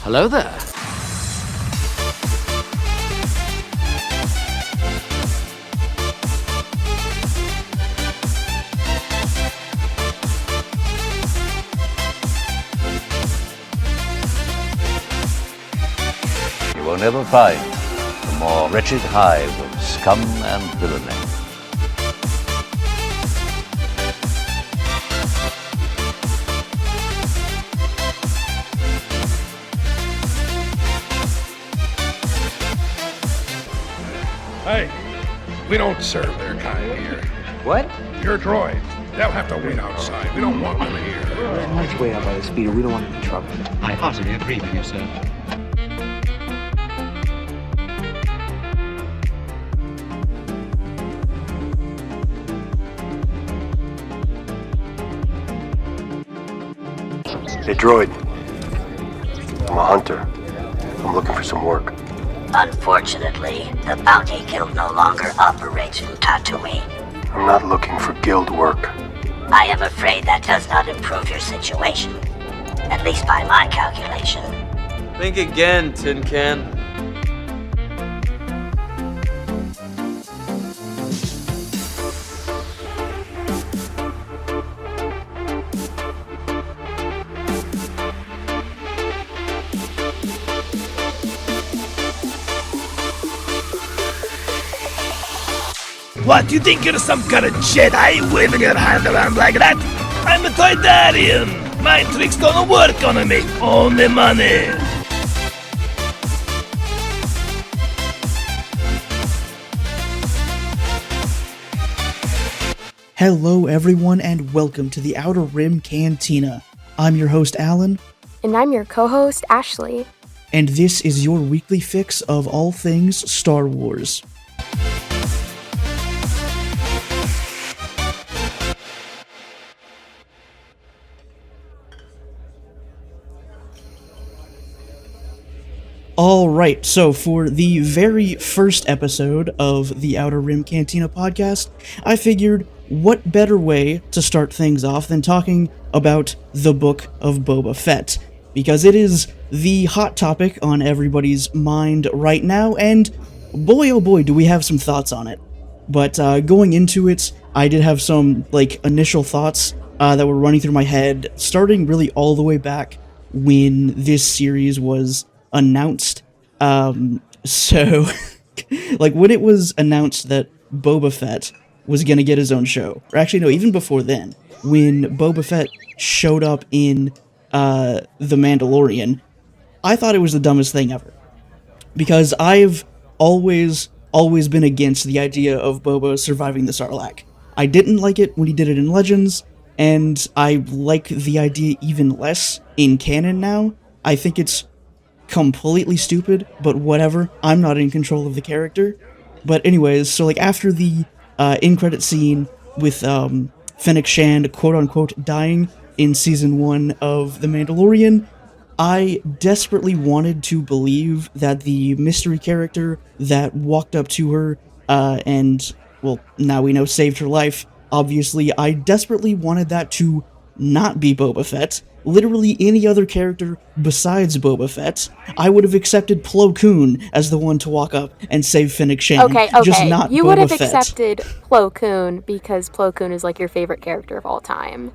Hello there. You will never find a more wretched hive of scum and villainy. Hey, we don't serve their kind here. What? Your droid. They'll have to wait outside. We don't want them here. Let's wait out by the speeder. We don't want any trouble. I heartily agree with you, sir. Hey, droid. I'm a hunter. I'm looking for some work. Unfortunately, the Bounty Guild no longer operates in Tatooine. I'm not looking for guild work. I am afraid that does not improve your situation, at least by my calculation. Think again, Tin Can. What, do you think you're some kind of Jedi waving your hand around like that? I'm a Toydarian. My tricks don't work on me. Only money. Hello everyone and welcome to the Outer Rim Cantina. I'm your host Alan. And I'm your co-host Ashley. And this is your weekly fix of all things Star Wars. Alright, so for the very first episode of the Outer Rim Cantina podcast, I figured what better way to start things off than talking about the Book of Boba Fett, because it is the hot topic on everybody's mind right now, and boy oh boy do we have some thoughts on it. But going into it, I did have some initial thoughts that were running through my head, starting really all the way back when this series was announced. So when it was announced that Boba Fett was gonna get his own show, or actually no, even before then, when Boba Fett showed up in The Mandalorian, I thought it was the dumbest thing ever. Because I've always been against the idea of Boba surviving the Sarlacc. I didn't like it when he did it in Legends, and I like the idea even less in canon now. I think it's completely stupid, but whatever. I'm not in control of the character. But anyways, so after the in-credit scene with Fennec Shand quote-unquote dying in Season 1 of The Mandalorian, I desperately wanted to believe that the mystery character that walked up to her and, well, now we know saved her life, obviously, I desperately wanted that to not be Boba Fett. Literally any other character besides Boba Fett, I would have accepted Plo Koon as the one to walk up and save Fennec Shand. Okay. Just not you Boba would have Fett. accepted Plo Koon because Plo Koon is your favorite character of all time.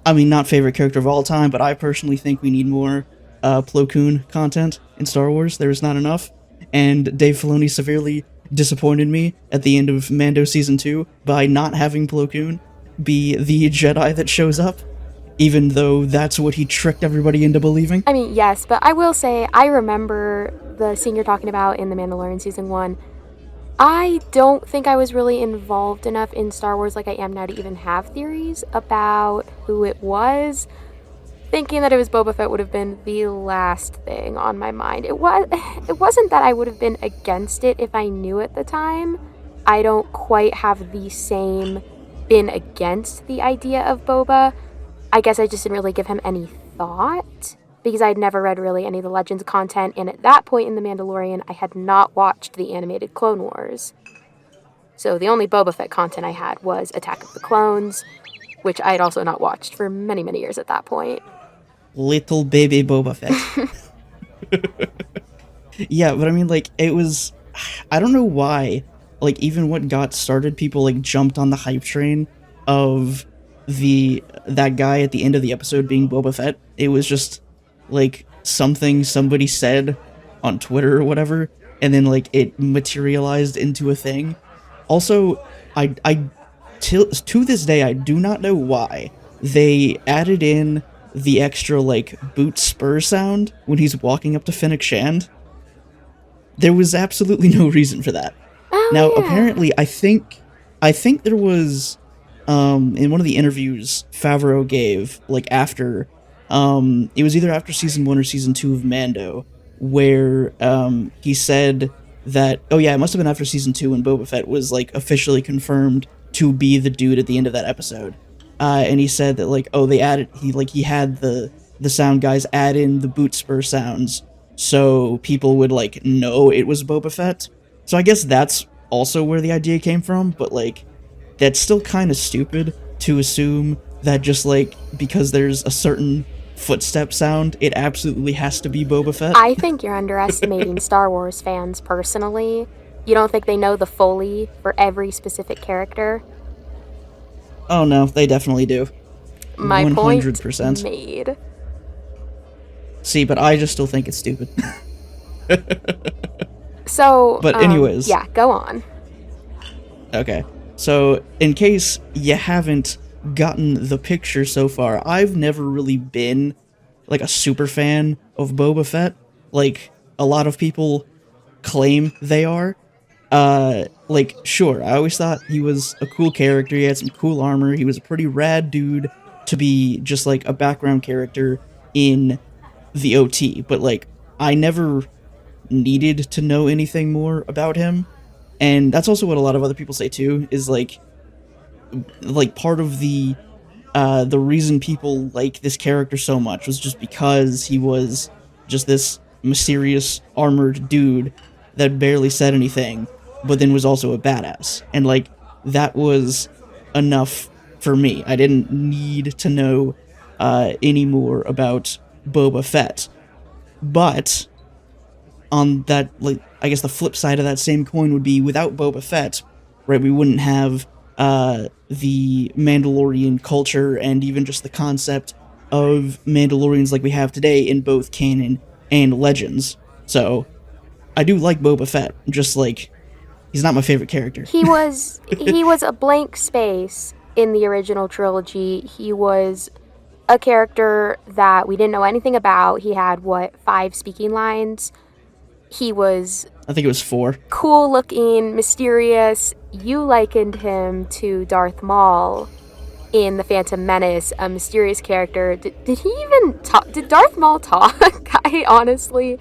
I mean, not favorite character of all time, but I personally think we need more Plo Koon content in Star Wars. There is not enough, and Dave Filoni severely disappointed me at the end of Mando Season 2 by not having Plo Koon be the Jedi that shows up, even though that's what he tricked everybody into believing. I mean, yes, but I will say, I remember the scene you're talking about in The Mandalorian Season 1. I don't think I was really involved enough in Star Wars like I am now to even have theories about who it was. Thinking that it was Boba Fett would have been the last thing on my mind. It wasn't that I would have been against it if I knew at the time. I don't quite have the same been against the idea of Boba. I guess I just didn't really give him any thought because I'd never read really any of the Legends content, and at that point in The Mandalorian, I had not watched the animated Clone Wars. So the only Boba Fett content I had was Attack of the Clones, which I had also not watched for many, many years at that point. Little baby Boba Fett. Yeah, but I mean, like, it was, I don't know why, like, even what got started, people, like, jumped on the hype train of that guy at the end of the episode being Boba Fett. It was just, like, something somebody said on Twitter or whatever, and then, like, it materialized into a thing. Also, to this day, I do not know why they added in the extra, like, boot spur sound when he's walking up to Fennec Shand. There was absolutely no reason for that. Oh, Now, yeah. apparently, I think there was, in one of the interviews Favreau gave, like, after, it was either after season 1 or season 2 of Mando, where, he said that, oh yeah, it must have been after season 2 when Boba Fett was, like, officially confirmed to be the dude at the end of that episode. And he said that, like, oh, he had the sound guys add in the boot spur sounds so people would, like, know it was Boba Fett. So I guess that's also where the idea came from, but, like, that's still kind of stupid to assume that just, like, because there's a certain footstep sound, it absolutely has to be Boba Fett. I think you're underestimating Star Wars fans personally. You don't think they know the Foley for every specific character? Oh no, they definitely do. My 100%. point made. See, but I just still think it's stupid. So, But anyways. yeah, go on. Okay, so in case you haven't gotten the picture so far, I've never really been, like, a super fan of Boba Fett. Like, a lot of people claim they are. Like, sure, I always thought he was a cool character, he had some cool armor, he was a pretty rad dude to be just, like, a background character in the OT, but, like, I never needed to know anything more about him, and that's also what a lot of other people say too, is, like, part of the reason people like this character so much was just because he was just this mysterious armored dude that barely said anything, but then was also a badass, and, like, that was enough for me. I didn't need to know any more about Boba Fett. But on that, like, I guess the flip side of that same coin would be, without Boba Fett, right, we wouldn't have the Mandalorian culture and even just the concept of Mandalorians like we have today in both canon and Legends. So I do like Boba Fett, just, like, he's not my favorite character. He was a blank space in the original trilogy. He was a character that we didn't know anything about. He had, 5 speaking lines. He was, I think it was 4. cool looking, mysterious. You likened him to Darth Maul in The Phantom Menace, a mysterious character. Did he even talk? Did Darth Maul talk? I honestly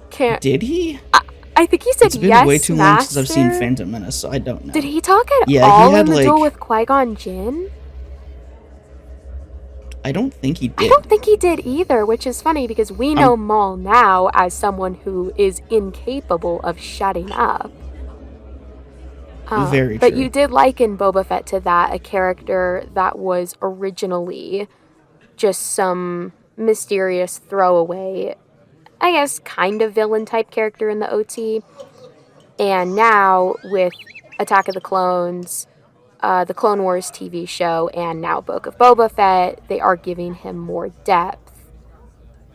can't. Did he? I think he said yes, It's been way too long since I've seen Master. Phantom Menace, so I don't know. Did he talk at Yeah, he all had, in the duel like- with Qui-Gon Jinn? I don't think he did. I don't think he did either, which is funny because we know Maul now as someone who is incapable of shutting up. Very But true. you did liken Boba Fett to that, a character that was originally just some mysterious throwaway, I guess, kind of villain type character in the OT. And now with Attack of the Clones, the Clone Wars TV show, and now Book of Boba Fett, they are giving him more depth.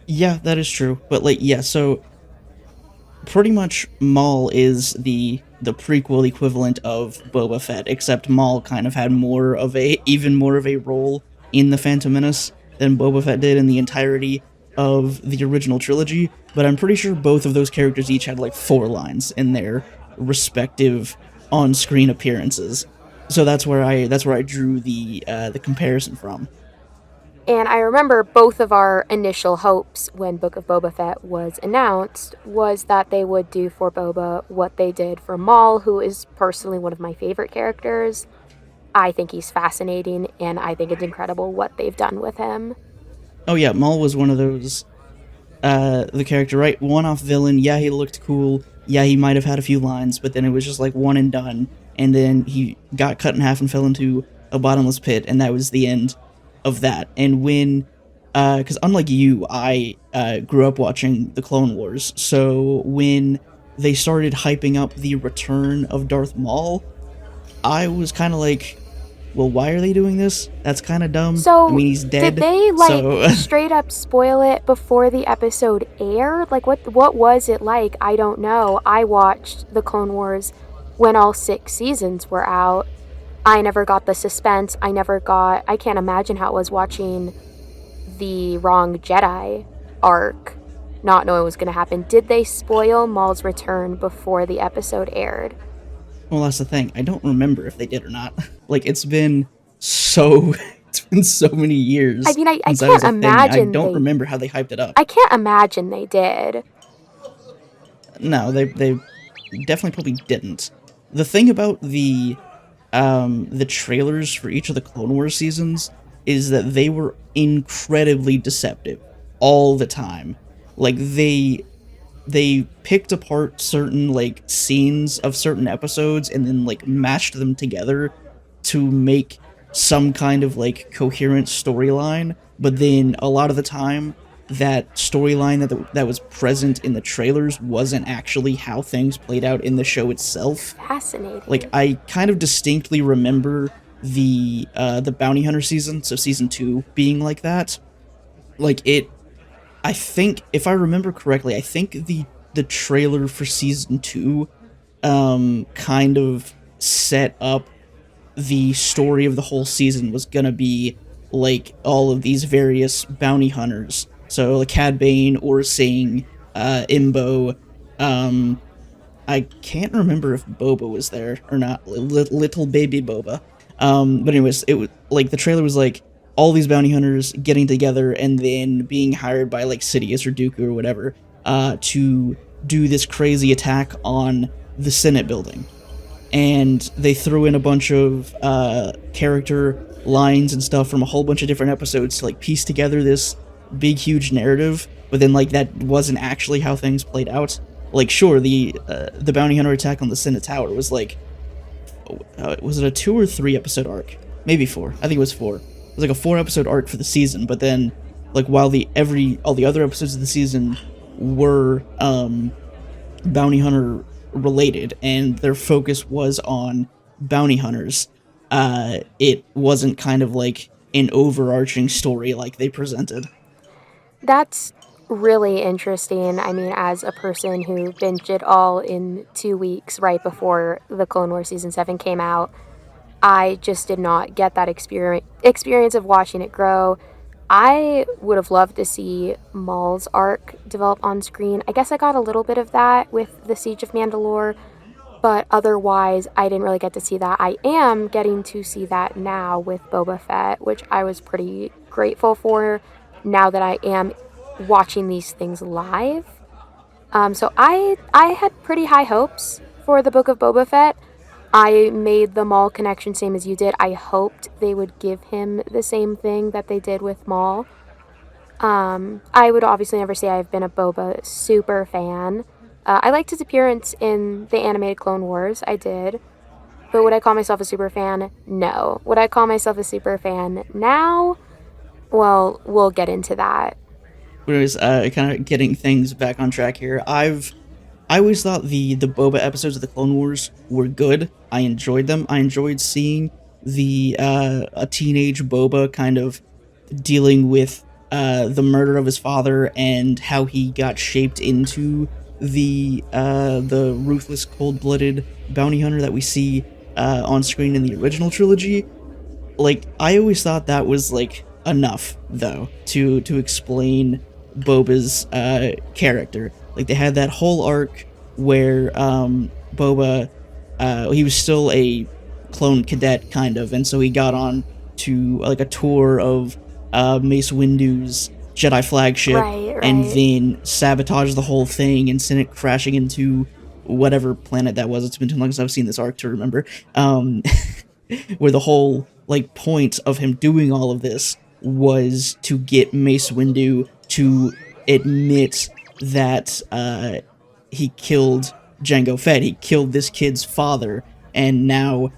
Yeah, that is true. But, like, yeah, so pretty much Maul is the prequel equivalent of Boba Fett, except Maul kind of had even more of a role in The Phantom Menace than Boba Fett did in the entirety of the original trilogy, but I'm pretty sure both of those characters each had, like, 4 lines in their respective on-screen appearances. So that's where I drew the comparison from. And I remember both of our initial hopes when Book of Boba Fett was announced was that they would do for Boba what they did for Maul, who is personally one of my favorite characters. I think he's fascinating, and I think it's incredible what they've done with him. Oh yeah, Maul was one of those, the character, right? One-off villain, yeah, he looked cool, yeah, he might have had a few lines, but then it was just like one and done, and then he got cut in half and fell into a bottomless pit, and that was the end of that. And when because unlike you, I grew up watching the Clone Wars, so when they started hyping up the return of Darth Maul, I was kind of like, well, why are they doing this? That's kind of dumb. So, I mean, he's dead. did they, so straight up spoil it before the episode aired? Like, what was it like? I don't know. I watched The Clone Wars when all 6 seasons were out. I never got the suspense. I can't imagine how it was watching the Wrong Jedi arc, not knowing what was going to happen. Did they spoil Maul's return before the episode aired? Well, that's the thing. I don't remember if they did or not. Like, it's been so many years. I mean, I since that can't was a thing. imagine I don't remember how they hyped it up. I can't imagine they did. No, they definitely probably didn't. The thing about the trailers for each of the Clone Wars seasons is that they were incredibly deceptive all the time. Like, they picked apart certain, like, scenes of certain episodes and then, like, mashed them together to make some kind of, like, coherent storyline, but then a lot of the time, that storyline that was present in the trailers wasn't actually how things played out in the show itself. Fascinating. Like, I kind of distinctly remember the Bounty Hunter season, so season 2, being like that. Like, I think, if I remember correctly, I think the trailer for season 2 kind of set up the story of the whole season was gonna be, like, all of these various bounty hunters. So, like, Cad Bane, Aurra Sing, Imbo, I can't remember if Boba was there or not, little baby Boba. But anyways, it was, like, the trailer was, like, all these bounty hunters getting together and then being hired by, like, Sidious or Dooku or whatever, to do this crazy attack on the Senate building. And they threw in a bunch of character lines and stuff from a whole bunch of different episodes to, like, piece together this big, huge narrative, but then, like, that wasn't actually how things played out. Like, sure, the bounty hunter attack on the Senate Tower was, like, was it a 2 or 3 episode arc? Maybe 4. I think it was 4. It was like a 4 episode arc for the season, but then, like, while all the other episodes of the season were bounty hunter related and their focus was on bounty hunters, it wasn't kind of like an overarching story like they presented. That's really interesting. I mean, as a person who binged it all in 2 weeks right before the Clone Wars Season 7 came out, I just did not get that experience of watching it grow. I would have loved to see Maul's arc develop on screen. I guess I got a little bit of that with the Siege of Mandalore, but otherwise I didn't really get to see that. I am getting to see that now with Boba Fett, which I was pretty grateful for now that I am watching these things live. So I had pretty high hopes for the Book of Boba Fett. I made the Maul connection same as you did. I hoped they would give him the same thing that they did with Maul. I would obviously never say I've been a Boba super fan. I liked his appearance in the animated Clone Wars. I did. But would I call myself a super fan? No. Would I call myself a super fan now? Well, we'll get into that. Whereas, kind of getting things back on track here, I always thought the Boba episodes of the Clone Wars were good. I enjoyed them. I enjoyed seeing a teenage Boba kind of dealing with the murder of his father and how he got shaped into the ruthless, cold-blooded bounty hunter that we see on screen in the original trilogy. Like, I always thought that was, like, enough, though, to explain Boba's character. Like, they had that whole arc where Boba, he was still a clone cadet, kind of, and so he got on to, like, a tour of Mace Windu's Jedi flagship, Right. and then sabotaged the whole thing and sent it crashing into whatever planet that was. It's been too long since I've seen this arc to remember. Where the whole, like, point of him doing all of this was to get Mace Windu to admit that he killed Jango Fett. He killed this kid's father, and now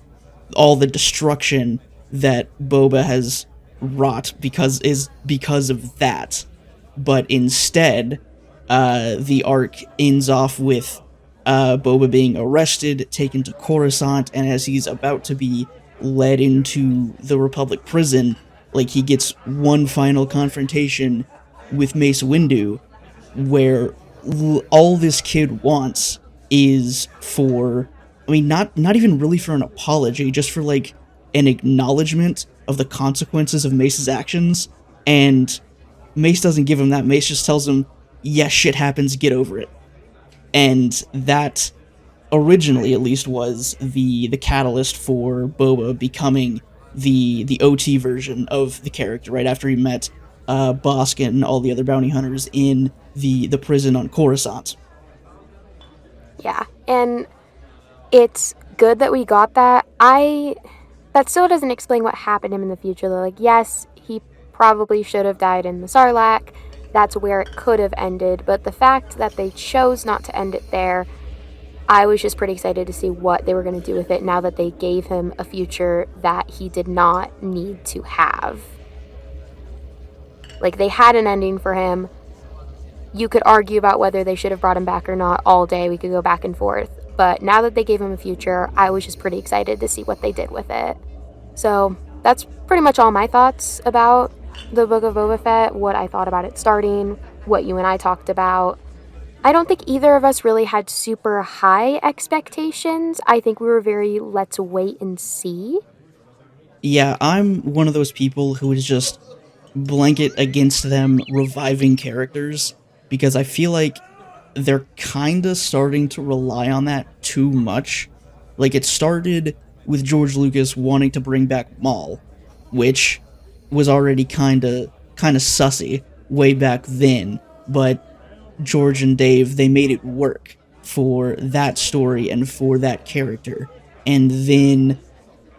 all the destruction that Boba has rot because of that. But instead, the arc ends off with Boba being arrested, taken to Coruscant, and as he's about to be led into the Republic prison, like, he gets one final confrontation with Mace Windu, where all this kid wants is for, I mean, not even really for an apology, just for, like, an acknowledgement of the consequences of Mace's actions, and Mace doesn't give him that. Mace just tells him, yeah, shit happens, get over it. And that, originally at least, was the catalyst for Boba becoming the OT version of the character, right after he met Bosk and all the other bounty hunters in the prison on Coruscant. Yeah, and it's good that we got that. That still doesn't explain what happened to him in the future, though. Like, yes, he probably should have died in the Sarlacc. That's where it could have ended, but the fact that they chose not to end it there, I was just pretty excited to see what they were going to do with it now that they gave him a future that he did not need to have. Like, they had an ending for him. You could argue about whether they should have brought him back or not all day. We could go back and forth. But now that they gave him a future, I was just pretty excited to see what they did with it. So that's pretty much all my thoughts about the Book of Boba Fett, what I thought about it starting, what you and I talked about. I don't think either of us really had super high expectations. I think we were very, let's wait and see. Yeah, I'm one of those people who is just blanket against them reviving characters, because I feel like they're kinda starting to rely on that too much. Like, it started with George Lucas wanting to bring back Maul, which was already kinda sussy way back then, but George and Dave, they made it work for that story and for that character. And then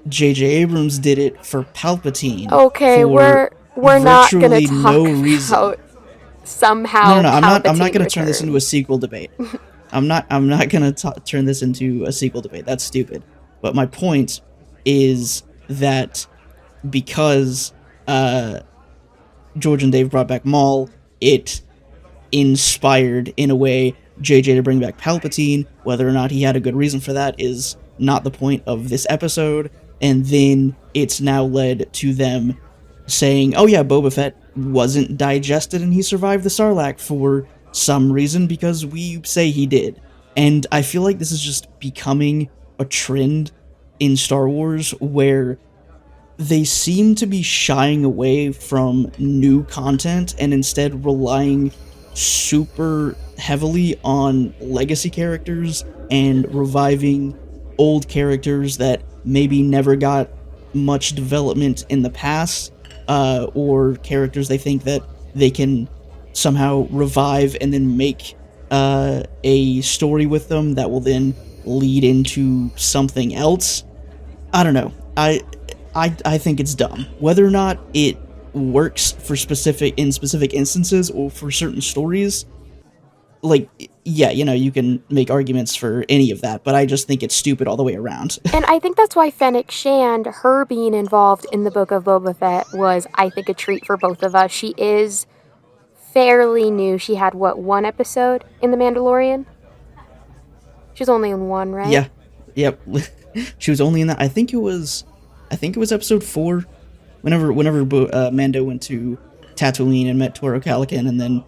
J.J. Abrams did it for Palpatine. Okay, for we're not gonna virtually talk no reason. about somehow. No, I'm not gonna Palpatine turn this into a sequel debate. I'm not gonna turn this into a sequel debate. That's stupid. But my point is that because George and Dave brought back Maul, it inspired, in a way, JJ to bring back Palpatine. Whether or not he had a good reason for that is not the point of this episode. And then it's now led to them saying, oh yeah, Boba Fett wasn't digested and he survived the Sarlacc for some reason because we say he did. And I feel like this is just becoming a trend in Star Wars where they seem to be shying away from new content and instead relying super heavily on legacy characters and reviving old characters that maybe never got much development in the past, or characters they think that they can somehow revive and then make a story with them that will then lead into something else. I don't know. I think it's dumb. Whether or not it works for specific instances or for certain stories, like, yeah, you know, you can make arguments for any of that, but I just think it's stupid all the way around. And I think that's why Fennec Shand, her being involved in the Book of Boba Fett was, I think, a treat for both of us. She is fairly new. She had, one episode in The Mandalorian? She's only in one, right? Yeah. Yep. She was only in that. I think it was episode 4. Whenever Mando went to Tatooine and met Toro Calican, and then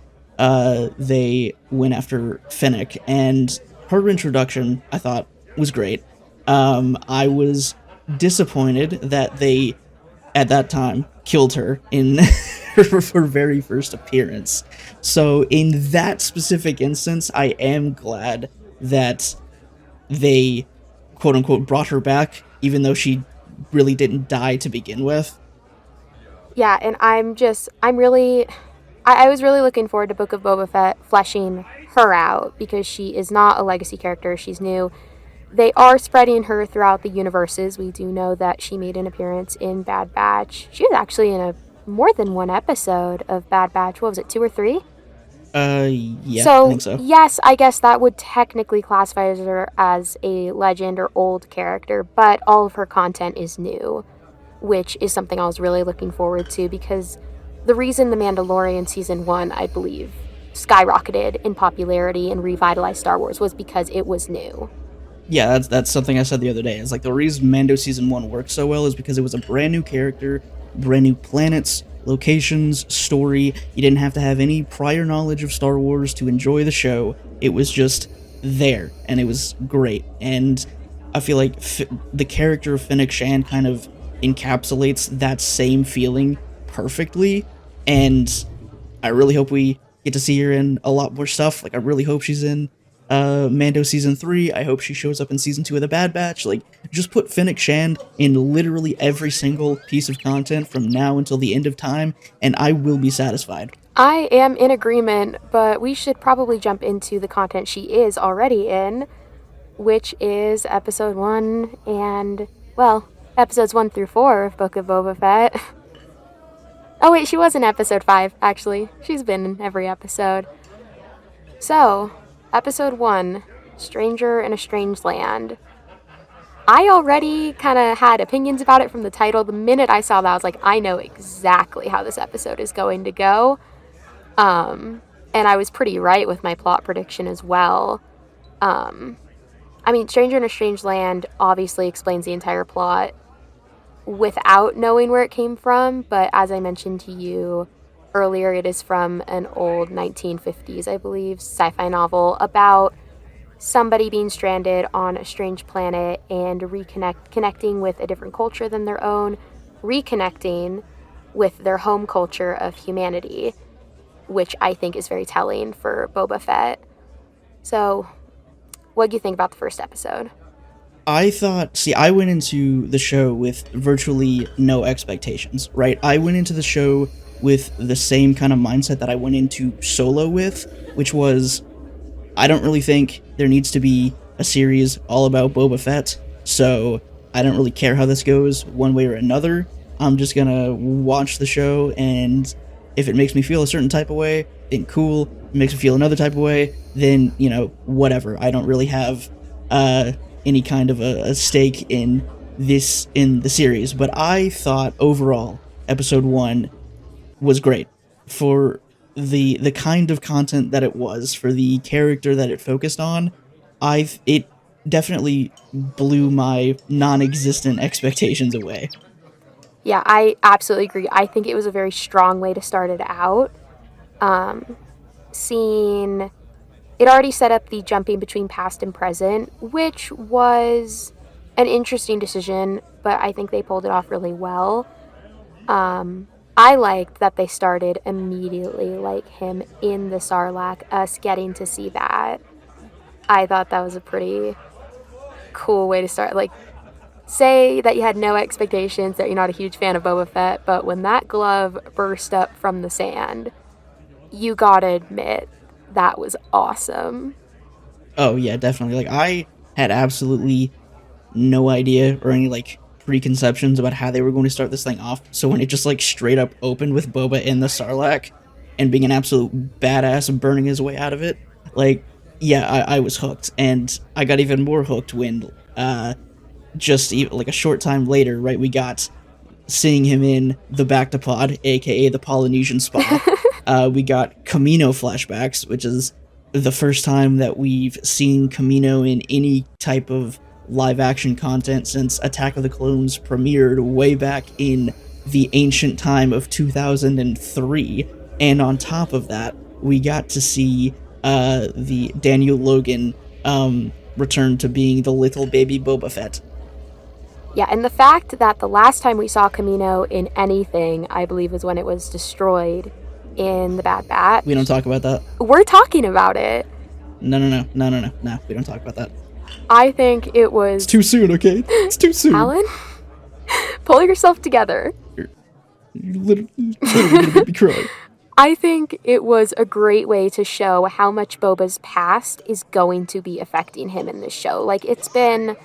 they went after Fennec, and her introduction, I thought, was great. I was disappointed that they, at that time, killed her in her very first appearance. So in that specific instance, I am glad that they, quote-unquote, brought her back, even though she really didn't die to begin with. Yeah, and I was really looking forward to Book of Boba Fett fleshing her out, because she is not a legacy character, she's new. They are spreading her throughout the universes. We do know that she made an appearance in Bad Batch. She was actually in more than one episode of Bad Batch. What was it, 2 or 3? Yeah, so, I think so. Yes, I guess that would technically classify her as a legend or old character, but all of her content is new. which is something I was really looking forward to, because the reason The Mandalorian Season 1, I believe, skyrocketed in popularity and revitalized Star Wars was because it was new. Yeah, that's something I said the other day. It's like the reason Mando Season 1 worked so well is because it was a brand new character, brand new planets, locations, story. You didn't have to have any prior knowledge of Star Wars to enjoy the show. It was just there, and it was great. And I feel like the character of Fennec Shand kind of encapsulates that same feeling perfectly, and I really hope we get to see her in a lot more stuff. Like, I really hope she's in Mando Season 3. I hope she shows up in Season 2 of The Bad Batch. Like, just put Fennec Shand in literally every single piece of content from now until the end of time, and I will be satisfied. I am in agreement, but we should probably jump into the content she is already in, which is Episode 1 and, well, Episodes 1 through 4 of Book of Boba Fett. Oh wait, she was in Episode 5, actually. She's been in every episode. So, Episode 1, Stranger in a Strange Land. I already kind of had opinions about it from the title. The minute I saw that, I was like, I know exactly how this episode is going to go. And I was pretty right with my plot prediction as well. I mean, Stranger in a Strange Land obviously explains the entire plot without knowing where it came from, but as I mentioned to you earlier, it is from an old 1950s, I believe, sci-fi novel about somebody being stranded on a strange planet and connecting with a different culture than their own, reconnecting with their home culture of humanity, which I think is very telling for Boba Fett. So, what do you think about the first episode? I went into the show with virtually no expectations, right? I went into the show with the same kind of mindset that I went into Solo with, which was, I don't really think there needs to be a series all about Boba Fett, so I don't really care how this goes one way or another. I'm just gonna watch the show, and if it makes me feel a certain type of way, then cool. If it makes me feel another type of way, then, whatever. I don't really have any kind of a stake in the series, but I thought overall Episode 1 was great for the kind of content that it was, for the character that it focused on. It definitely blew my non-existent expectations away. Yeah, I absolutely agree. I think it was a very strong way to start it out. Seeing it already set up the jumping between past and present, which was an interesting decision, but I think they pulled it off really well. I liked that they started immediately, like him in the Sarlacc, us getting to see that. I thought that was a pretty cool way to start. Like, say that you had no expectations, that you're not a huge fan of Boba Fett, but when that glove burst up from the sand, you gotta admit, that was awesome. Oh yeah, definitely. Like, I had absolutely no idea or any preconceptions about how they were going to start this thing off. So when it just straight up opened with Boba in the Sarlacc and being an absolute badass and burning his way out of it, I was hooked. And I got even more hooked when just a short time later, right, we got seeing him in the Bacta-Pod, aka the Polynesian Spa. We got Kamino flashbacks, which is the first time that we've seen Kamino in any type of live-action content since Attack of the Clones premiered way back in the ancient time of 2003. And on top of that, we got to see the Daniel Logan return to being the little baby Boba Fett. Yeah, and the fact that the last time we saw Kamino in anything, I believe, was when it was destroyed in the Bad Batch. We don't talk about that. We're talking about it. No, we don't talk about that. I think it was... It's too soon, okay? It's too soon. Alan? Pull yourself together. You're literally gonna make me cry. I think it was a great way to show how much Boba's past is going to be affecting him in this show. Like, it's been...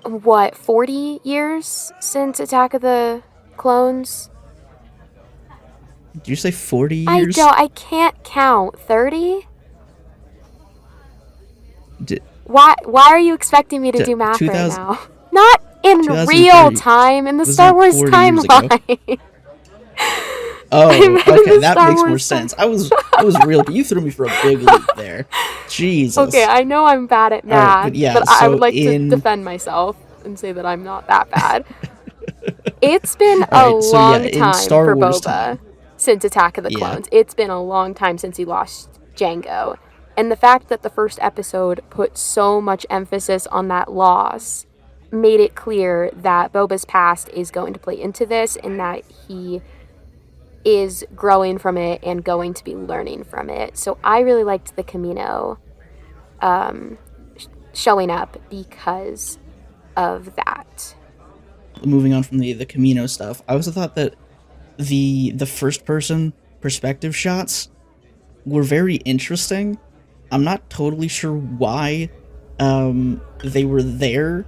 40 years since Attack of the Clones? Did you say 40 years? I can't count. 30? Why are you expecting me to do math right now? Not in 2003. real time in the Was Star that Wars 40 years ago? timeline. Oh, in okay, the that Star makes more Wars sense. I was real. You threw me for a big loop there. Jesus. Okay, I know I'm bad at All right, math, but yeah, but I so would like to in- defend myself and say that I'm not that bad. It's been All a right, so yeah, long in time Star for Wars Boba time. since Attack of the Yeah. Clones. It's been a long time since he lost Jango. And the fact that the first episode put so much emphasis on that loss made it clear that Boba's past is going to play into this and that he is growing from it and going to be learning from it. So I really liked the Camino showing up because of that. Moving on from the Camino stuff, I also thought that the first person perspective shots were very interesting. I'm not totally sure why they were there,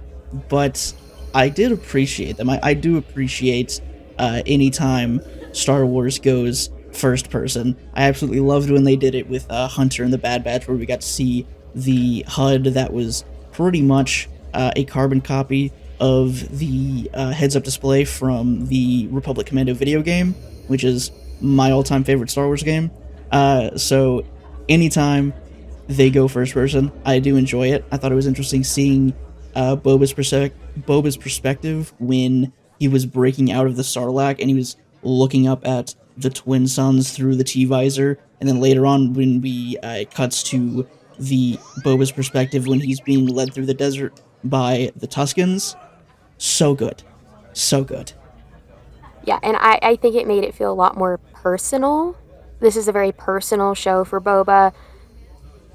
but I did appreciate them. I do appreciate anytime Star Wars goes first person. I absolutely loved when they did it with Hunter and the Bad Batch, where we got to see the HUD that was pretty much a carbon copy of the heads-up display from the Republic Commando video game, which is my all-time favorite Star Wars game. So anytime they go first person, I do enjoy it. I thought it was interesting seeing Boba's perspective when he was breaking out of the Sarlacc and he was looking up at the twin suns through the T-visor, and then later on when we it cuts to the Boba's perspective when he's being led through the desert by the Tuskens. So good. So good. Yeah, and I think it made it feel a lot more personal. This is a very personal show for Boba.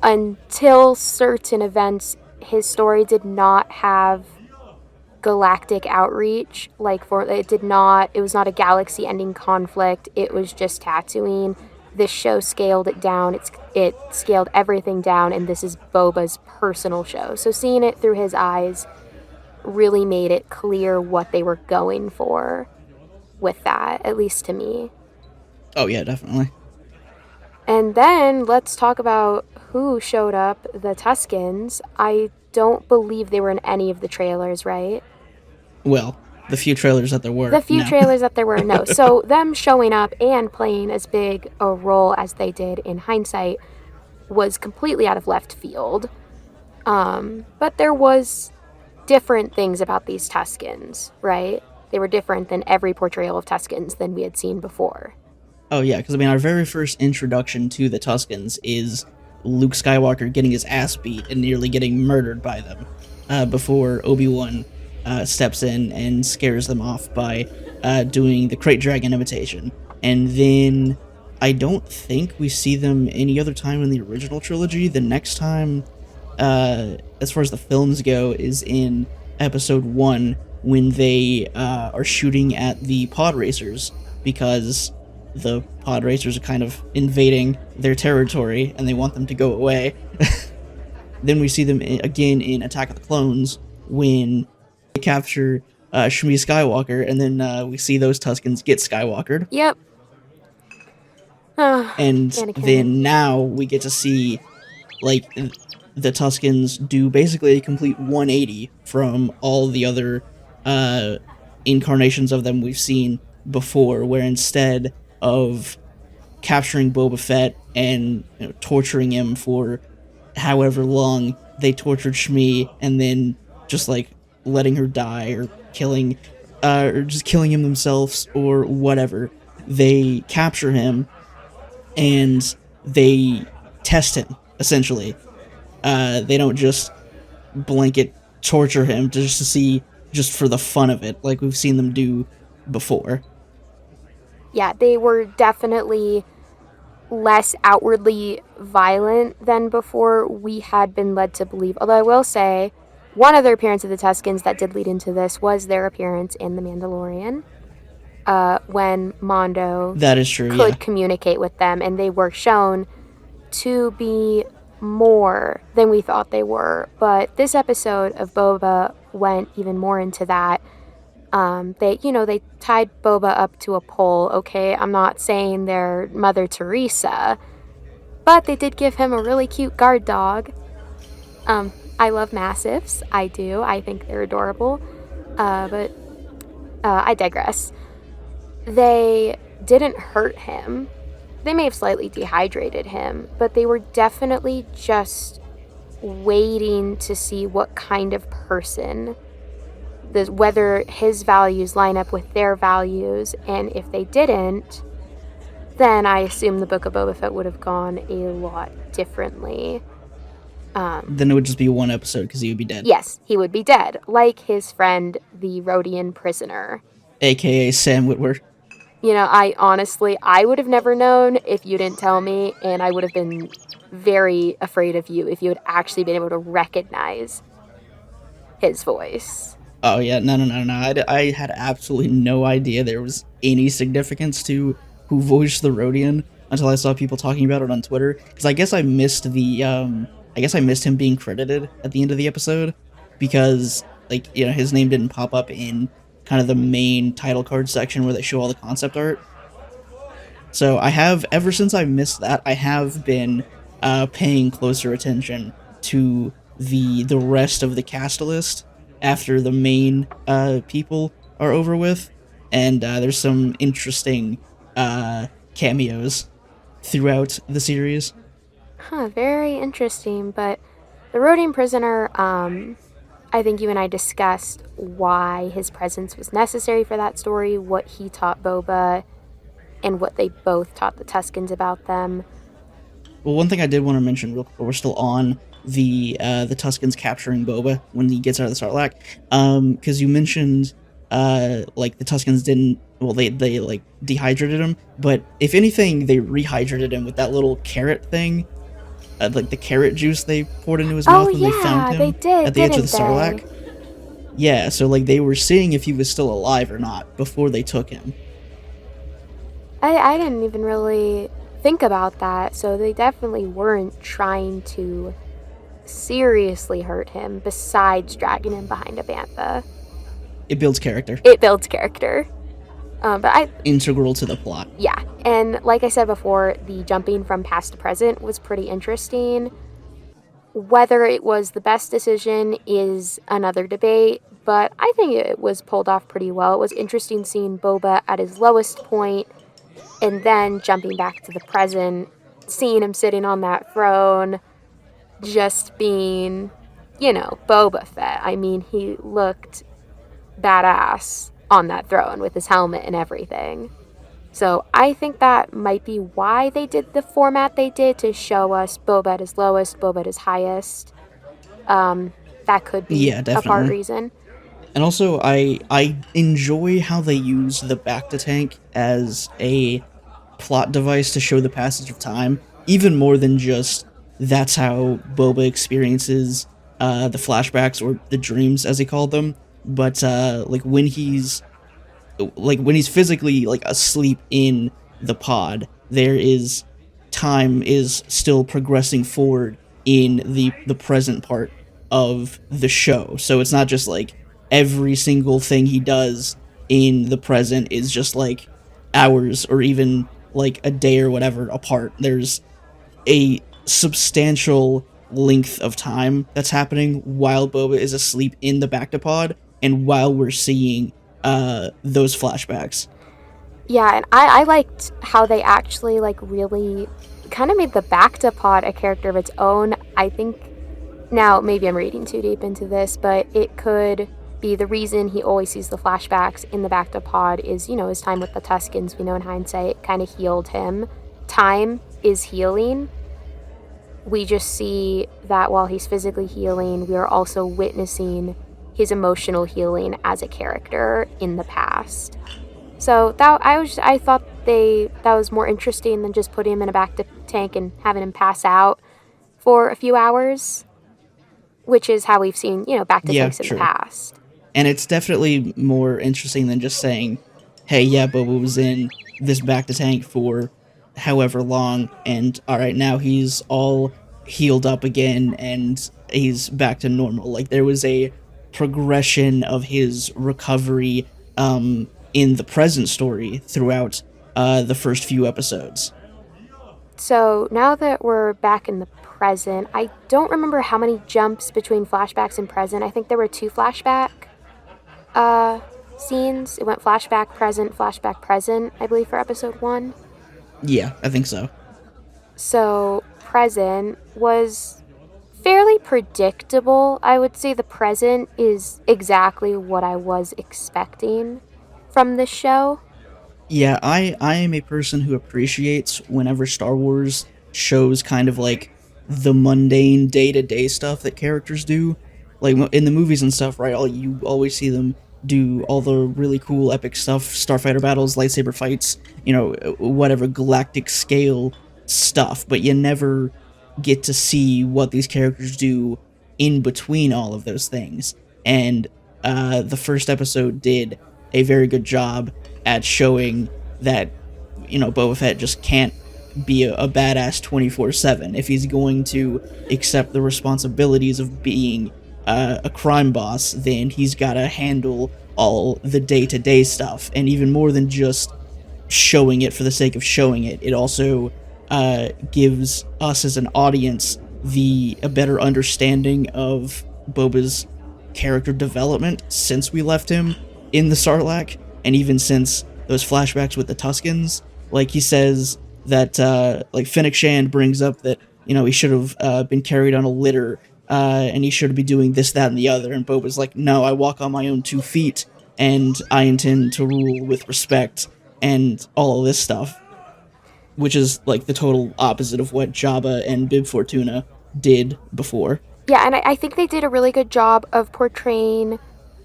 Until certain events, his story did not have galactic outreach. It was not a galaxy-ending conflict. It was just Tatooine. This show scaled it down. It scaled everything down, and this is Boba's personal show. So seeing it through his eyes really made it clear what they were going for with that, at least to me. Oh yeah, definitely. And then let's talk about who showed up, the Tuskens. I don't believe they were in any of the trailers, right? Well, the few trailers that there were. The few no. trailers that there were, no. So them showing up and playing as big a role as they did in hindsight was completely out of left field. But there was different things about these Tuskens, right? They were different than every portrayal of Tuskens than we had seen before. Oh yeah, because I mean, our very first introduction to the Tuskens is Luke Skywalker getting his ass beat and nearly getting murdered by them before Obi-Wan steps in and scares them off by doing the Krayt Dragon imitation. And then I don't think we see them any other time in the original trilogy. The next time, as far as the films go, is in Episode 1 when they are shooting at the pod racers because the pod racers are kind of invading their territory and they want them to go away. Then we see them again in Attack of the Clones when they capture Shmi Skywalker, and then we see those Tuskens get Skywalkered. Yep. And Anakin. then now we get to see like the Tuskens do basically a complete 180 from all the other incarnations of them we've seen before, where instead of capturing Boba Fett and torturing him for however long, they tortured Shmi and then just like letting her die or just killing him themselves or whatever. They capture him and they test him, essentially. They don't just blanket torture him to see just for the fun of it, like we've seen them do before. Yeah, they were definitely less outwardly violent than before we had been led to believe. Although I will say, one other appearance of the Tuskens that did lead into this was their appearance in The Mandalorian, when Mondo That is true, could communicate with them, and they were shown to be more than we thought they were. But this episode of Boba went even more into that. They tied Boba up to a pole. Okay, I'm not saying they're Mother Teresa, but they did give him a really cute guard dog. I love massives. I do. I think they're adorable. But I digress. They didn't hurt him. They may have slightly dehydrated him, but they were definitely just waiting to see what kind of person, whether his values line up with their values, and if they didn't, then I assume the Book of Boba Fett would have gone a lot differently. Then it would just be one episode because he would be dead. Yes, he would be dead, like his friend, the Rhodian prisoner. AKA Sam Witwer. You know, I would have never known if you didn't tell me, and I would have been very afraid of you if you had actually been able to recognize his voice. Oh, yeah, no. I had absolutely no idea there was any significance to who voiced the Rhodian until I saw people talking about it on Twitter. Because I guess I missed him being credited at the end of the episode because, like, you know, his name didn't pop up in kind of the main title card section where they show all the concept art. So ever since I missed that, I have been paying closer attention to the rest of the cast list after the main people are over with, and there's some interesting cameos throughout the series. Very interesting, but the Rhodian prisoner, I think you and I discussed why his presence was necessary for that story, what he taught Boba, and what they both taught the Tuskens about them. Well, one thing I did want to mention real quick, we're still on the Tuskens capturing Boba when he gets out of the Sarlacc, because you mentioned like the Tuskens didn't, well, they like dehydrated him, but if anything, they rehydrated him with that little carrot thing, like the carrot juice they poured into his mouth when they found him at the edge of the Sarlacc. Yeah, so like they were seeing if he was still alive or not before they took him. I didn't even really think about that, so they definitely weren't trying to seriously hurt him besides dragging him behind a bantha. It builds character. But integral to the plot. Yeah, and like I said before, the jumping from past to present was pretty interesting. Whether it was the best decision is another debate, but I think it was pulled off pretty well. It was interesting seeing Boba at his lowest point, and then jumping back to the present, seeing him sitting on that throne, just being, you know, Boba Fett. I mean, he looked badass on that throne with his helmet and everything. So I think that might be why they did the format they did, to show us Boba at his lowest, Boba at his highest. That could be a part reason. And also, I enjoy how they use the Bacta tank as a plot device to show the passage of time, even more than just that's how Boba experiences the flashbacks or the dreams, as he called them. But like when he's physically like asleep in the pod, time is still progressing forward in the present part of the show. So it's not just like every single thing he does in the present is just like hours or even like a day or whatever apart. There's a substantial length of time that's happening while Boba is asleep in the Bacta pod and while we're seeing those flashbacks. Yeah, and I liked how they actually like really kind of made the Bacta pod a character of its own. I think, now maybe I'm reading too deep into this, but it could be the reason he always sees the flashbacks in the Bacta pod is, you know, his time with the Tuskens. We know in hindsight kind of healed him. Time is healing. We just see that while he's physically healing, we are also witnessing his emotional healing as a character in the past. So I thought that was more interesting than just putting him in a Bacta tank and having him pass out for a few hours, which is how we've seen, you know, Bacta tanks in the past. And it's definitely more interesting than just saying, hey, yeah, Boba was in this Bacta tank for however long, and alright, now he's all healed up again, and he's back to normal. Like, there was a progression of his recovery in the present story throughout the first few episodes. So now that we're back in the present, I don't remember how many jumps between flashbacks and present. I think there were 2 flashback scenes. It went flashback, present, I believe, for episode 1. Yeah, I think so. So, present was fairly predictable. I would say the present is exactly what I was expecting from this show. Yeah, I am a person who appreciates whenever Star Wars shows kind of like the mundane day-to-day stuff that characters do. Like in the movies and stuff, right? You always see them do all the really cool epic stuff, starfighter battles, lightsaber fights, whatever galactic scale stuff, but you never get to see what these characters do in between all of those things. And the first episode did a very good job at showing that, Boba Fett just can't be a badass 24/7. If he's going to accept the responsibilities of being a crime boss, then he's got to handle all the day-to-day stuff. And even more than just showing it for the sake of showing it, it also gives us as an audience a better understanding of Boba's character development since we left him in the Sarlacc, and even since those flashbacks with the Tuskens. Like, he says that, like, Fennec Shand brings up that, he should have been carried on a litter, and he should be doing this, that, and the other, and Boba's like, no, I walk on my own 2 feet, and I intend to rule with respect, and all of this stuff, which is, like, the total opposite of what Jabba and Bib Fortuna did before. Yeah, and I think they did a really good job of portraying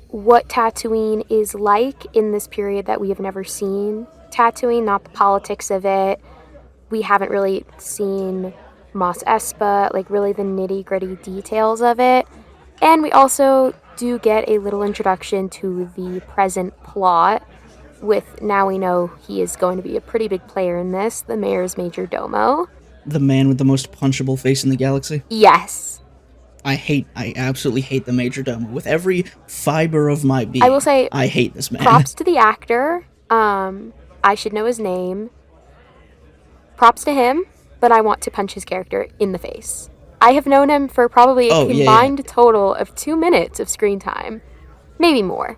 what Tatooine is like in this period that we have never seen Tatooine, not the politics of it. We haven't really seen Mos Espa, like really the nitty-gritty details of it. And we also do get a little introduction to the present plot, with now we know he is going to be a pretty big player in this, the mayor's major domo. The man with the most punchable face in the galaxy? Yes. I absolutely hate the major domo. With every fiber of my being, I will say, I hate this man. Props to the actor. I should know his name. Props to him, but I want to punch his character in the face. I have known him for probably a combined total of 2 minutes of screen time. Maybe more.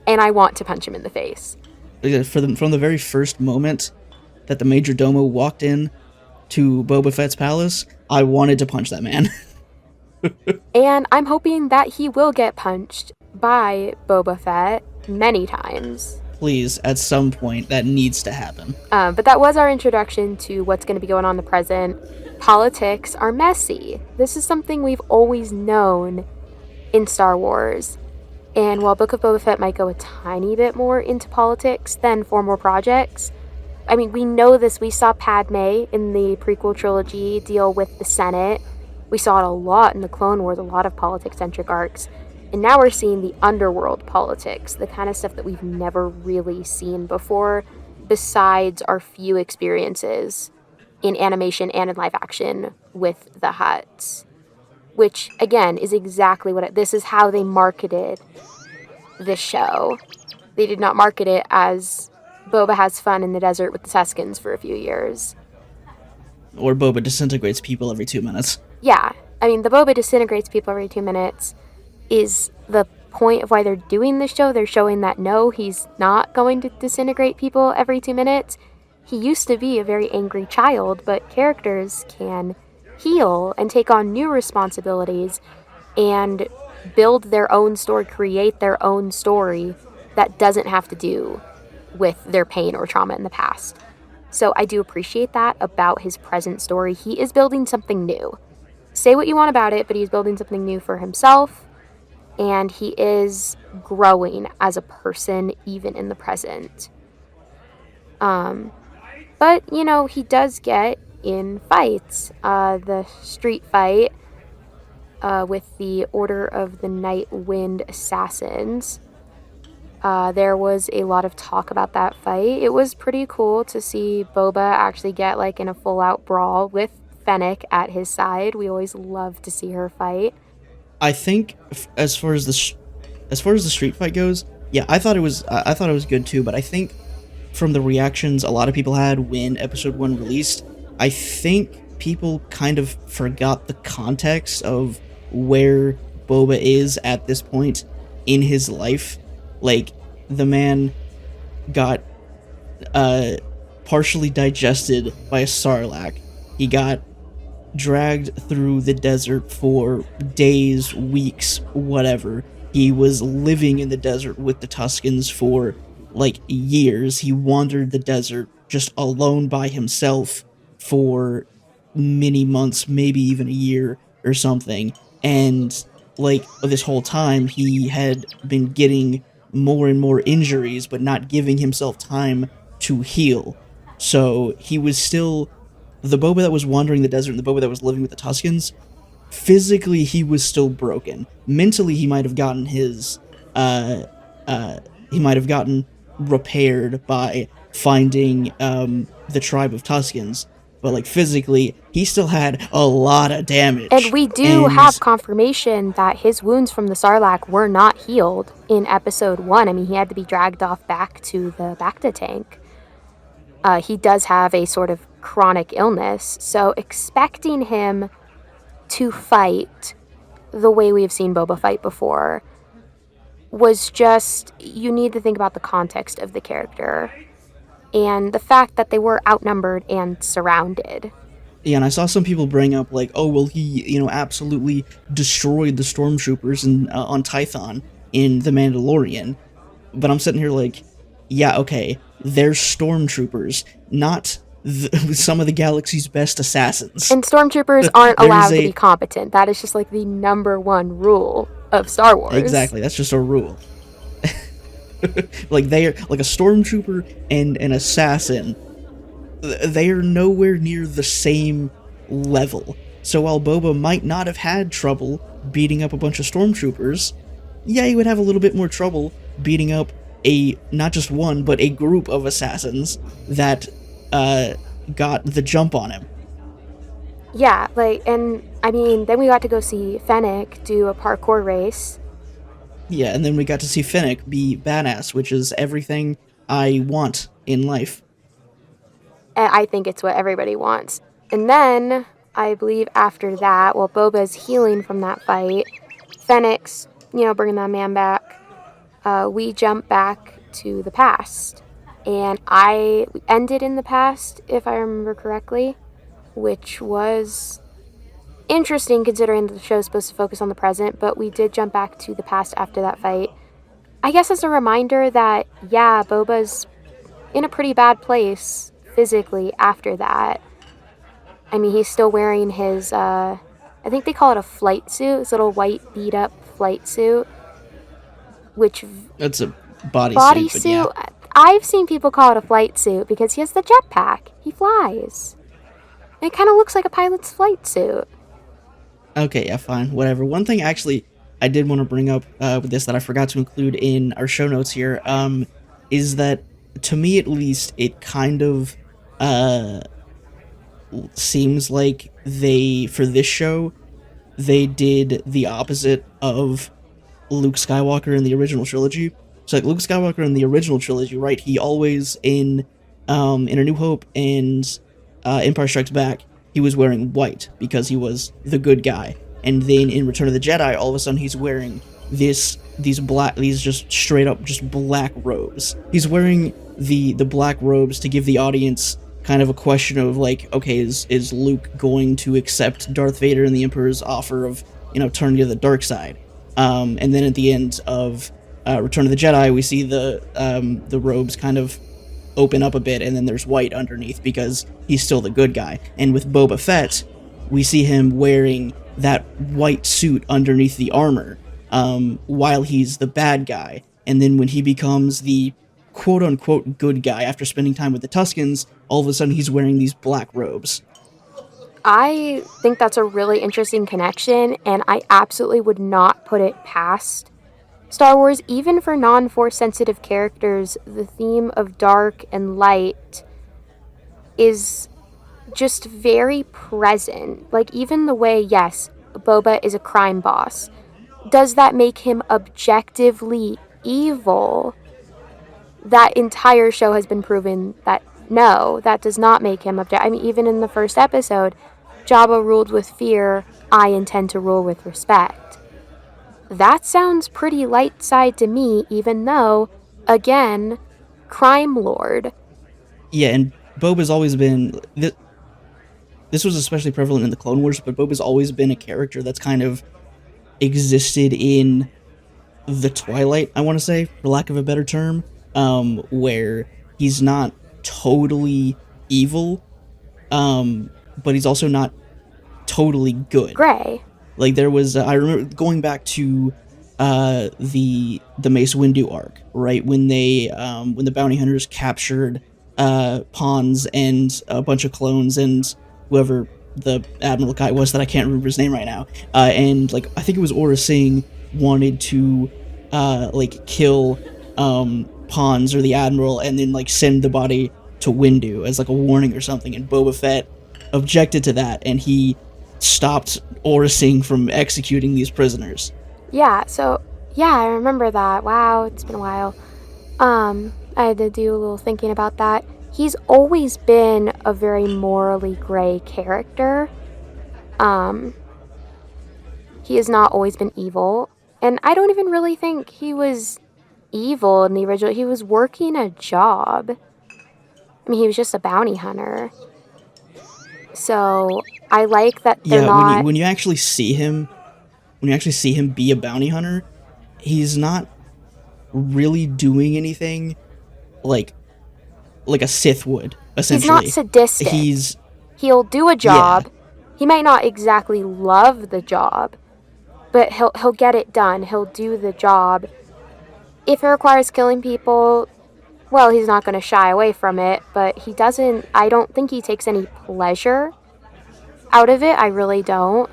And I want to punch him in the face. From the very first moment that the major domo walked in to Boba Fett's palace, I wanted to punch that man. And I'm hoping that he will get punched by Boba Fett many times. Please, at some point, that needs to happen. But that was our introduction to what's going to be going on in the present. Politics are messy. This is something we've always known in Star Wars. And while Book of Boba Fett might go a tiny bit more into politics than 4 more projects, I mean, we know this. We saw Padme in the prequel trilogy deal with the Senate. We saw it a lot in the Clone Wars, a lot of politics-centric arcs. And now we're seeing the underworld politics, the kind of stuff that we've never really seen before, besides our few experiences in animation and in live action with the Hutts. Which, again, is exactly this is how they marketed this show. They did not market it as Boba has fun in the desert with the Tuskens for a few years. Or Boba disintegrates people every 2 minutes. Yeah, I mean, the Boba disintegrates people every 2 minutes is the point of why they're doing this show. They're showing that no, he's not going to disintegrate people every 2 minutes. He used to be a very angry child, but characters can heal and take on new responsibilities and build their own story, create their own story that doesn't have to do with their pain or trauma in the past. So I do appreciate that about his present story. He is building something new. Say what you want about it, but he's building something new for himself, and he is growing as a person even in the present. But, he does get in fights. The street fight with the Order of the Night Wind Assassins. There was a lot of talk about that fight. It was pretty cool to see Boba actually get in a full-out brawl with Fennec at his side. We always love to see her fight. I think as far as the street fight goes, yeah, I thought it was good too. But I think from the reactions a lot of people had when Episode 1 released, I think people kind of forgot the context of where Boba is at this point in his life. Like, the man got partially digested by a sarlacc. He got dragged through the desert for days, weeks, whatever. He was living in the desert with the Tuscans for like years. He wandered the desert just alone by himself for many months, maybe even a year or something. And like this whole time, he had been getting more and more injuries, but not giving himself time to heal. So he was still the Boba that was wandering the desert and the Boba that was living with the Tuscans. Physically, he was still broken. Mentally, he might have gotten he might have gotten repaired by finding the tribe of Tuscans. But like physically, he still had a lot of damage. And we do have confirmation that his wounds from the Sarlacc were not healed in episode 1. I mean, he had to be dragged off back to the Bacta tank. He does have a sort of chronic illness, so expecting him to fight the way we've seen Boba fight before was just, you need to think about the context of the character and the fact that they were outnumbered and surrounded. Yeah, and I saw some people bring up like, oh, well, he, absolutely destroyed the stormtroopers on Tython in The Mandalorian. But I'm sitting here like, yeah, okay, they're stormtroopers, not some of the galaxy's best assassins. And stormtroopers aren't allowed to be competent. That is just like the number one rule of Star Wars. Exactly, that's just a rule. Like, they're like a stormtrooper and an assassin. They are nowhere near the same level. So while Boba might not have had trouble beating up a bunch of stormtroopers, yeah, he would have a little bit more trouble beating up not just one, but a group of assassins that got the jump on him. Yeah, and I mean, then we got to go see Fennec do a parkour race. Yeah, and then we got to see Fennec be badass, which is everything I want in life. And I think it's what everybody wants. And then, I believe after that, while Boba's healing from that fight, Fennec's, bringing that man back, we jump back to the past. And I ended in the past, if I remember correctly, which was interesting considering the show's supposed to focus on the present, but we did jump back to the past after that fight. I guess as a reminder that, yeah, Boba's in a pretty bad place physically after that. I mean, he's still wearing his, I think they call it a flight suit, his little white beat-up flight suit, which... That's a bodysuit. Suit. Yeah. I've seen people call it a flight suit because he has the jetpack. He flies. It kind of looks like a pilot's flight suit. Okay, yeah, fine, whatever. One thing, actually, I did want to bring up with this that I forgot to include in our show notes here, is that, to me at least, it kind of seems like for this show, they did the opposite of Luke Skywalker in the original trilogy. So, like, Luke Skywalker in the original trilogy, right, he always, in A New Hope and Empire Strikes Back, he was wearing white because he was the good guy. And then in Return of the Jedi, all of a sudden he's wearing these just straight up just black robes. He's wearing the black robes to give the audience kind of a question of like, okay, is Luke going to accept Darth Vader and the Emperor's offer of, turning to the dark side? And then at the end of Return of the Jedi, we see the robes kind of open up a bit, and then there's white underneath because he's still the good guy. And with Boba Fett, we see him wearing that white suit underneath the armor while he's the bad guy. And then when he becomes the quote-unquote good guy after spending time with the Tuscans, all of a sudden he's wearing these black robes. I think that's a really interesting connection, and I absolutely would not put it past Star Wars. Even for non-Force sensitive characters, the theme of dark and light is just very present. Like, even the way, yes, Boba is a crime boss. Does that make him objectively evil? That entire show has been proven that no, that does not make him I mean, even in the first episode, Jabba ruled with fear, I intend to rule with respect. That sounds pretty light side to me, even though, again, crime lord. Yeah, and Boba's always been... This was especially prevalent in the Clone Wars, but Boba's always been a character that's kind of existed in the Twilight, I want to say, for lack of a better term, where he's not totally evil, but he's also not totally good. Gray. Like, there was, I remember going back to the Mace Windu arc, right, when the bounty hunters captured pawns and a bunch of clones and whoever the Admiral guy was that I can't remember his name right now, and like I think it was Aurra Singh wanted to like kill pawns or the Admiral and then like send the body to Windu as like a warning or something, and Boba Fett objected to that and he stopped Aurra Singh from executing these prisoners. Yeah, so, yeah, I remember that. Wow, it's been a while. I had to do a little thinking about that. He's always been a very morally gray character. He has not always been evil. And I don't even really think he was evil in the original. He was working a job. I mean, he was just a bounty hunter. So, I like that they're not... when you actually see him be a bounty hunter, he's not really doing anything like a Sith would, essentially. He's not sadistic. He'll do a job. Yeah. He might not exactly love the job, but he'll get it done. He'll do the job. If it requires killing people, well, he's not going to shy away from it, but I don't think he takes any pleasure out of it. I really don't.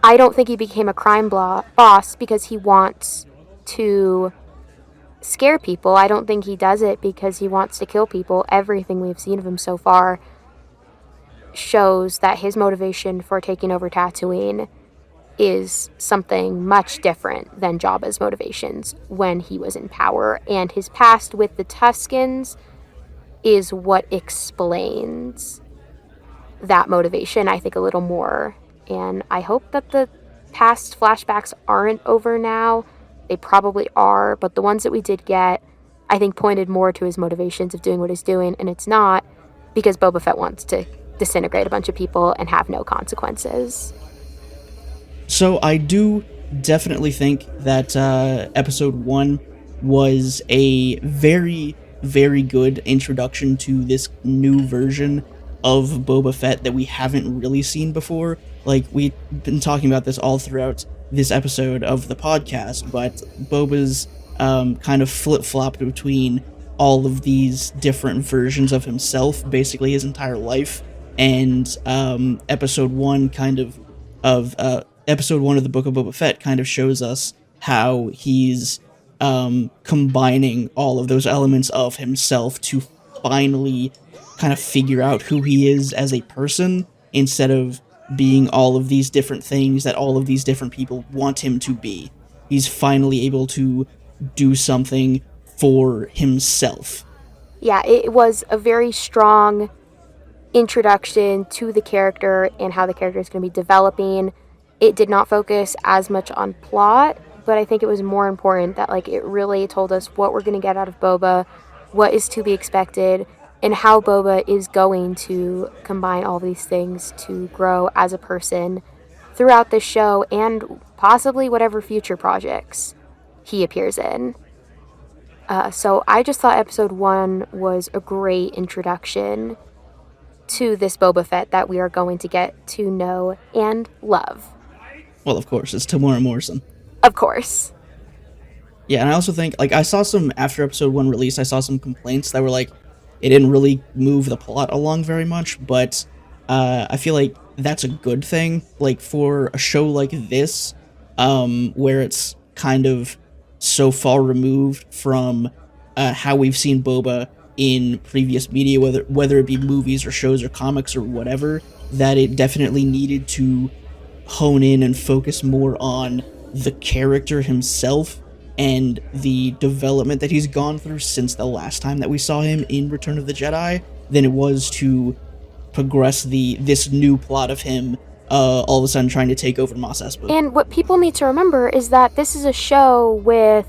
I don't think he became a crime boss because he wants to scare people. I don't think he does it because he wants to kill people. Everything we've seen of him so far shows that his motivation for taking over Tatooine is something much different than Jabba's motivations when he was in power. And his past with the Tuskens is what explains that motivation, I think, a little more. And I hope that the past flashbacks aren't over now. They probably are, but the ones that we did get, I think, pointed more to his motivations of doing what he's doing, and it's not because Boba Fett wants to disintegrate a bunch of people and have no consequences. So I do definitely think that Episode 1 was a very, very good introduction to this new version of Boba Fett that we haven't really seen before. Like, we've been talking about this all throughout this episode of the podcast, but Boba's kind of flip-flopped between all of these different versions of himself, basically his entire life, and Episode 1 Episode 1 of the Book of Boba Fett kind of shows us how he's combining all of those elements of himself to finally kind of figure out who he is as a person, instead of being all of these different things that all of these different people want him to be. He's finally able to do something for himself. Yeah, it was a very strong introduction to the character and how the character is going to be developing. It did not focus as much on plot, but I think it was more important that it really told us what we're going to get out of Boba, what is to be expected, and how Boba is going to combine all these things to grow as a person throughout the show and possibly whatever future projects he appears in. So I just thought Episode 1 was a great introduction to this Boba Fett that we are going to get to know and love. Well, of course, it's Tamora Morrison. Of course. Yeah, and I also think, I saw some, after Episode 1 release, I saw some complaints that were it didn't really move the plot along very much, but I feel like that's a good thing. For a show like this, where it's kind of so far removed from how we've seen Boba in previous media, whether it be movies or shows or comics or whatever, that it definitely needed to hone in and focus more on the character himself and the development that he's gone through since the last time that we saw him in Return of the Jedi than it was to progress this new plot of him all of a sudden trying to take over Mos Espa. And what people need to remember is that this is a show with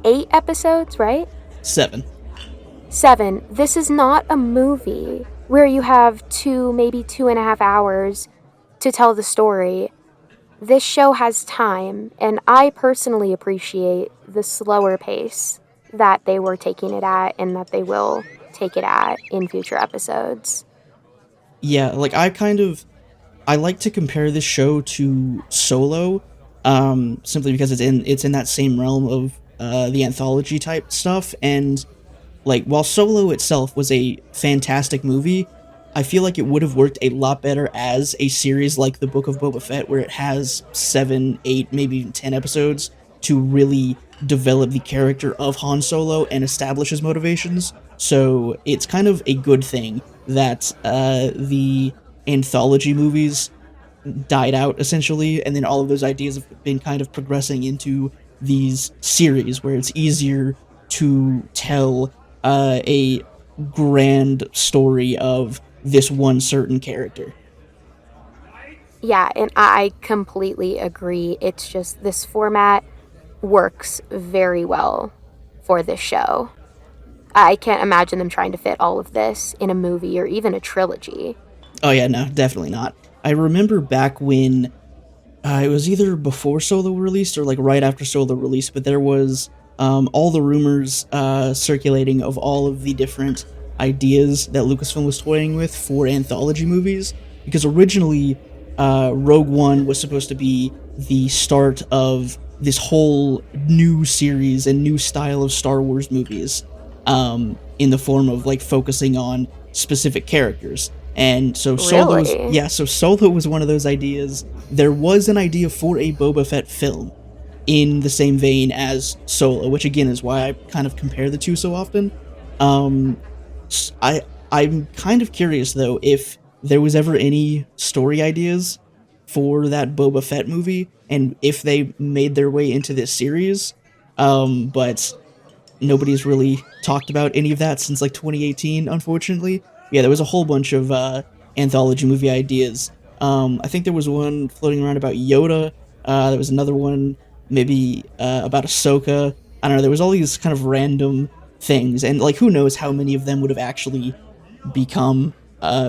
8 episodes, right? 7. 7. This is not a movie where you have 2, maybe 2.5 hours to tell the story. This show has time, and I personally appreciate the slower pace that they were taking it at and that they will take it at in future episodes. Yeah, like I like to compare this show to Solo, simply because it's in that same realm of the anthology type stuff, and like while Solo itself was a fantastic movie, I feel like it would have worked a lot better as a series like the Book of Boba Fett, where it has 7, 8, maybe even 10 episodes to really develop the character of Han Solo and establish his motivations. So it's kind of a good thing that the anthology movies died out, essentially, and then all of those ideas have been kind of progressing into these series where it's easier to tell a grand story of this one certain character. Yeah, and I completely agree. It's just this format works very well for this show. I can't imagine them trying to fit all of this in a movie or even a trilogy. Oh yeah, no, definitely not. I remember back when it was either before Solo released or like right after Solo released, but there was all the rumors circulating of all of the different ideas that Lucasfilm was toying with for anthology movies, because originally Rogue One was supposed to be the start of this whole new series and new style of Star Wars movies, in the form of like focusing on specific characters. And so Solo Solo was one of those ideas. There was an idea for a Boba Fett film in the same vein as Solo, which again is why I kind of compare the two so often. I'm kind of curious though if there was ever any story ideas for that Boba Fett movie and if they made their way into this series, but nobody's really talked about any of that since like 2018, unfortunately. Yeah, there was a whole bunch of anthology movie ideas. I think there was one floating around about Yoda. There was another one maybe about Ahsoka. I don't know, there was all these kind of random things, and like who knows how many of them would have actually become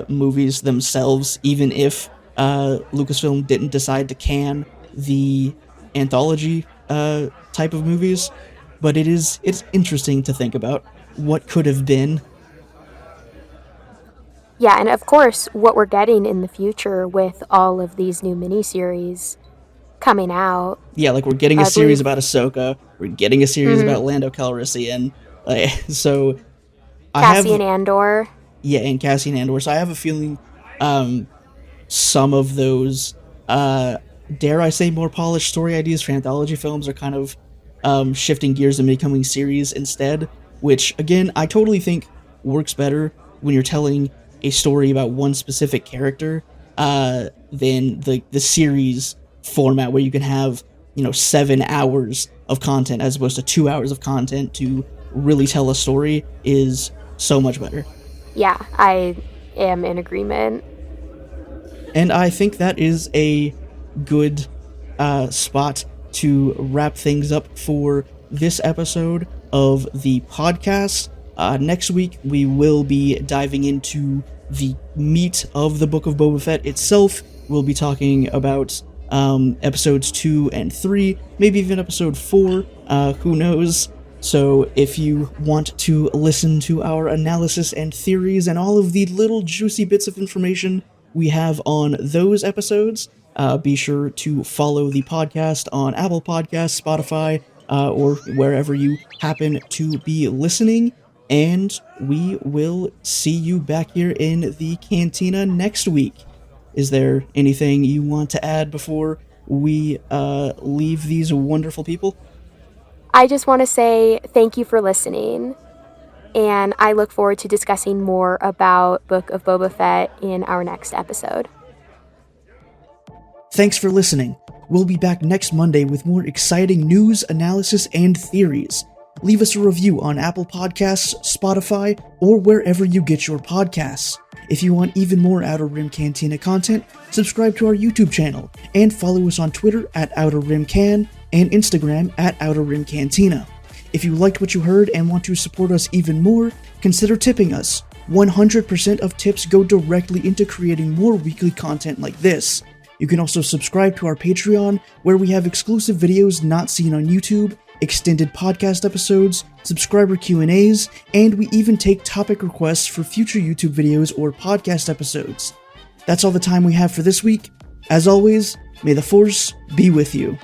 movies themselves, even if Lucasfilm didn't decide to can the anthology type of movies. But it's interesting to think about what could have been. Yeah, and of course, what we're getting in the future with all of these new miniseries coming out. Yeah, like we're getting a series about Ahsoka, we're getting a series about Lando Calrissian, so Cassian Andor. Yeah, and Cassian Andor. So I have a feeling some of those, dare I say, more polished story ideas for anthology films are kind of shifting gears and becoming series instead, which, again, I totally think works better when you're telling a story about one specific character than the series format where you can have 7 hours of content as opposed to 2 hours of content to really tell a story is so much better. Yeah, I am in agreement. And I think that is a good spot to wrap things up for this episode of the podcast. Next week, we will be diving into the meat of the Book of Boba Fett itself. We'll be talking about episodes 2 and 3, maybe even episode 4, who knows. So if you want to listen to our analysis and theories and all of the little juicy bits of information we have on those episodes, be sure to follow the podcast on Apple Podcasts, Spotify, or wherever you happen to be listening. And we will see you back here in the Cantina next week. Is there anything you want to add before we leave these wonderful people? I just want to say thank you for listening, and I look forward to discussing more about Book of Boba Fett in our next episode. Thanks for listening. We'll be back next Monday with more exciting news, analysis, and theories. leave us a review on Apple Podcasts, Spotify, or wherever you get your podcasts. If you want even more Outer Rim Cantina content, subscribe to our YouTube channel, and follow us on Twitter at Outer Rim Can and Instagram at Outer Rim Cantina. If you liked what you heard and want to support us even more, consider tipping us. 100% of tips go directly into creating more weekly content like this. You can also subscribe to our Patreon, where we have exclusive videos not seen on YouTube, extended podcast episodes, subscriber Q&As, and we even take topic requests for future YouTube videos or podcast episodes. That's all the time we have for this week. As always, may the Force be with you.